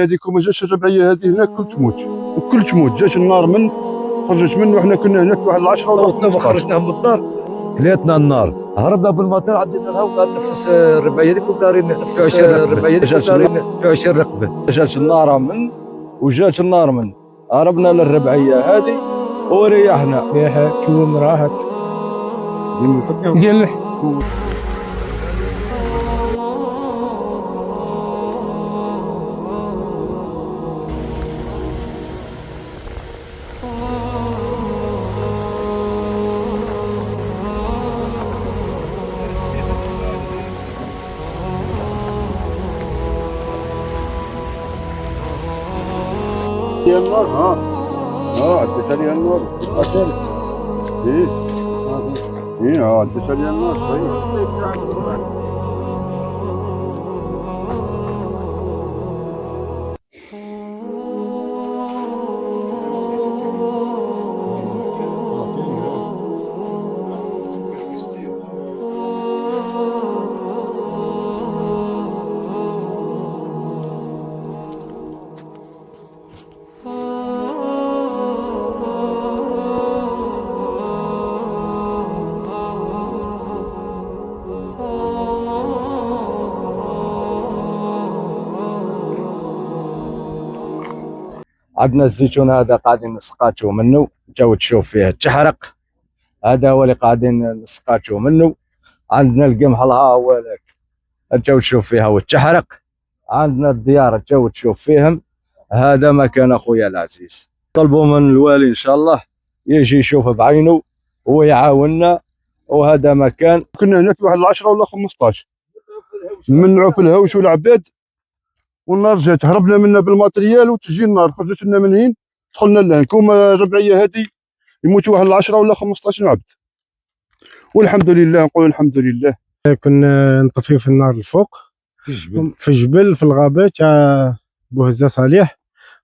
هذيك وما جاش الربعيه هذه هنا الكل تموت والكل تموت. جاش النار من خرجت منه وحنا كنا هناك واحد 10 ولا 15. خرجنا من الدار كليتنا النار، هربنا بالمطار عدينا الهواء نفس الربعيه هذيك ودارين نفس 20 ربعيه في 20 رقبه. جات النار من وجات النار من هربنا للربعيه هذه وريحنا فيها شوم راحت جمح. النار عدت عليها النار. ايه عدت عليها النار. عندنا الزيتون هذا قاعدين نسقاتو منه، جاو تشوف فيه تحرق، هذا هو اللي قاعدين نسقاتو منه. عندنا القمح ها هو لك جاو تشوف فيها والتحرق. عندنا الديار جاو تشوف فيهم. هذا مكان اخويا العزيز، طلبوا من الوالي ان شاء الله يجي يشوف بعينه ويعاوننا. وهذا مكان كنا هناك واحد 10 ولا 15 منعوا في الهوش والعباد، والنار جات هربنا منها بالماتريال وتجي النار خرجت لنا من هين دخلنا لهنا. كوما الربعيه هذه يموتوا واحد 10 ولا 15 عبد، والحمد لله. نقول الحمد لله. كنا نطفي في النار الفوق في الجبل في الغابه تاع بوهزه صالح.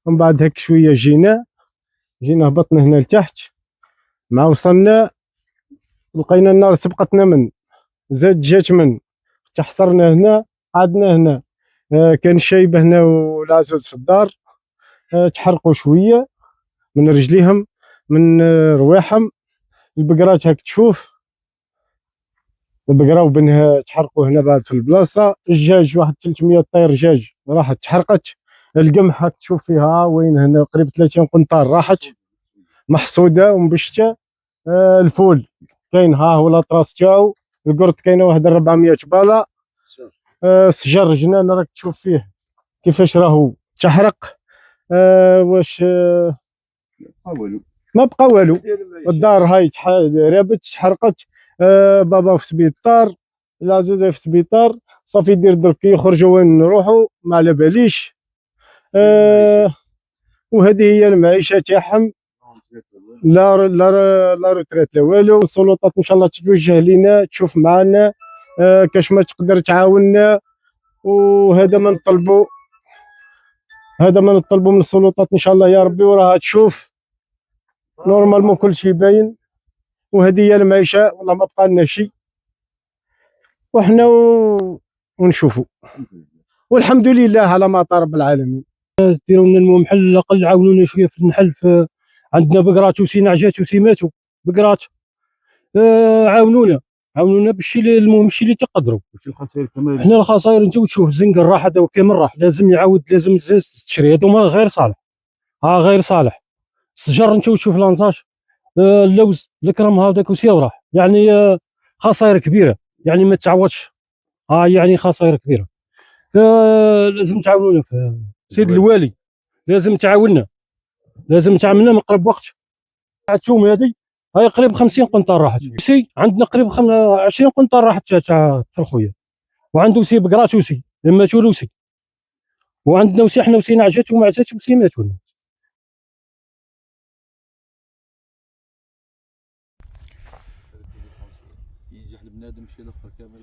ومن بعد هيك شويه جينا هبطنا هنا لتحت. مع وصلنا لقينا النار سبقتنا من زاد جات من تحصرنا هنا. عادنا هنا كان الشايبه هنا والعزوز في الدار تحرقوا شويه من رجليهم من رواحهم. البقرات هاك تشوف البقرة وبنها تحرقوا هنا بعد في البلاصه. الدجاج واحد 300 طير دجاج راحت تحرقت. القمح هاك تشوف فيها وين هنا قريب 30 قنطار راحت محصوده ومبشته. الفول كاين ها هو الاطراس تاعو. القرد كاينه واحد 400 باله. السجر جنان راك تشوف فيه كيفاش راهو تحرق. واش ما بقى والو. الدار هاي رابت تحرقت. بابا في سبيطار، العزوزه في سبيطار. صافي يدير درك يخرجوا وين نروحوا ما على باليش. وهذه هي المعيشه تاعهم. لا روتريت لا والو. السلطات ان شاء الله تتوجه لينا تشوف معنا كاش ما تقدر تعاوننا. وهذا ما نطلبوا من السلطات ان شاء الله يا ربي. وراها تشوف نورمالمون كل شيء باين. وهذه هي المعيشه والله ما بقى لنا شيء وحنا ونشوفوا. والحمد لله على ما طار رب العالمين. ديروا لنا المهم حل الاقل عاونونا شويه في النحل. عندنا بقرات وسي نعجات وسي ماتوا بقرات. عاونونا بالشيء المهم الشيء اللي تقدروا. احنا الخسائر انت وتشوف الزنقر راح هذا كامل راح. لازم يعاود لازم تشري هذوما غير صالح. غير صالح. الشجر انت وتشوف لانصاج. اللوز الكرم هذاك وسيو راح يعني خسائر كبيره يعني ما تعوضش. يعني خسائر كبيره. لازم تعاونونا في سيد الوالي. لازم تعاوننا من قرب وقت. الثوم هذه هاي قريب 50 قنطار راحت. سي عندنا قريب 20 قنطار راحت تاع خويا. وعنده سي بقرات وسي لما تولوسي. وعندنا وسي احنا وسي نعجات ومعزات وسي ماتوا. يجي بنادم شي الاخر كامل.